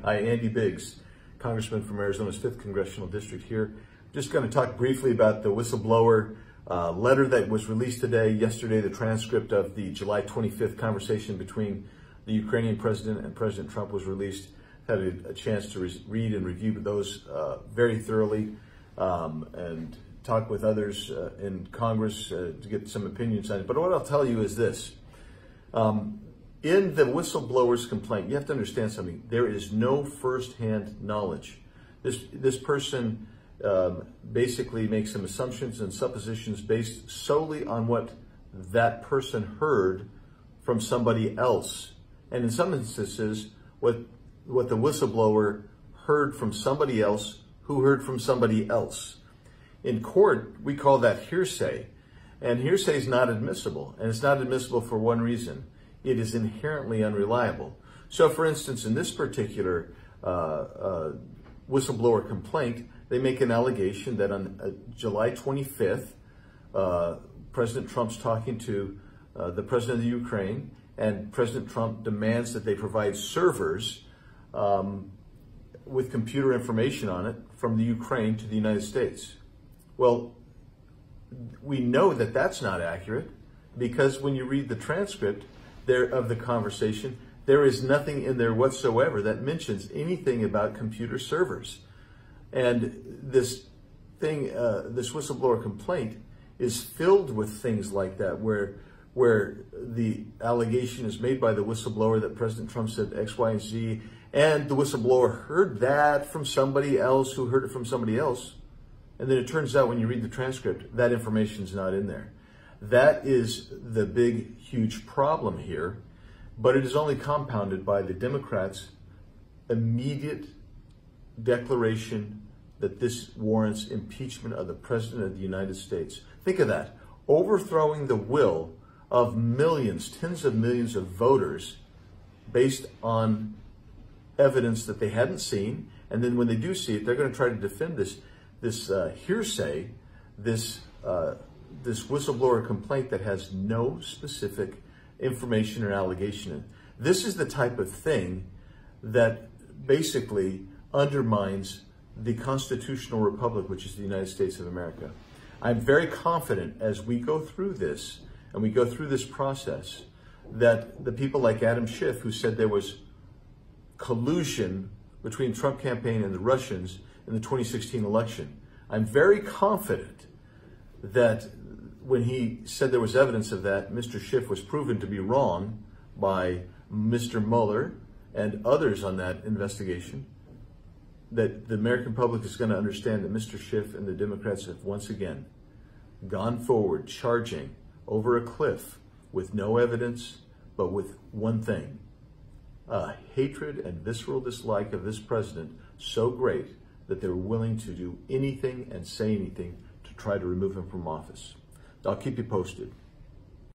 Hi, Andy Biggs, Congressman from Arizona's 5th Congressional District here. Just going to talk briefly about the whistleblower letter that was released yesterday, the transcript of the July 25th conversation between the Ukrainian president and President Trump was released. Had a chance to read and review those very thoroughly and talk with others in Congress to get some opinions on it. But what I'll tell you is this. In the whistleblower's complaint, you have to understand something. There is no firsthand knowledge. This person basically makes some assumptions and suppositions based solely on what that person heard from somebody else. And in some instances, what the whistleblower heard from somebody else who heard from somebody else. In court, we call that hearsay. And hearsay is not admissible. And it's not admissible for one reason. It is inherently unreliable. So, for instance, in this particular whistleblower complaint, they make an allegation that on July 25th, President Trump's talking to the president of the Ukraine, and President Trump demands that they provide servers with computer information on it from the Ukraine to the United States. Well, we know that that's not accurate because when you read the transcript of the conversation, there is nothing in there whatsoever that mentions anything about computer servers. And this whistleblower complaint is filled with things like that, where the allegation is made by the whistleblower that President Trump said X, Y, and Z, and the whistleblower heard that from somebody else who heard it from somebody else. And then it turns out when you read the transcript, that information is not in there. That is the big, huge problem here, but it is only compounded by the Democrats' immediate declaration that this warrants impeachment of the President of the United States. Think of that. Overthrowing the will of millions, tens of millions of voters based on evidence that they hadn't seen. And then when they do see it, they're going to try to defend this hearsay, this whistleblower complaint that has no specific information or allegation in it. This is the type of thing that basically undermines the constitutional republic, which is the United States of America. I'm very confident as we go through this and we go through this process that the people like Adam Schiff, who said there was collusion between the Trump campaign and the Russians in the 2016 election, I'm very confident that when he said there was evidence of that, Mr. Schiff was proven to be wrong by Mr. Mueller and others on that investigation, that the American public is going to understand that Mr. Schiff and the Democrats have once again gone forward, charging over a cliff with no evidence, but with one thing, a hatred and visceral dislike of this president so great that they're willing to do anything and say anything to try to remove him from office. I'll keep you posted.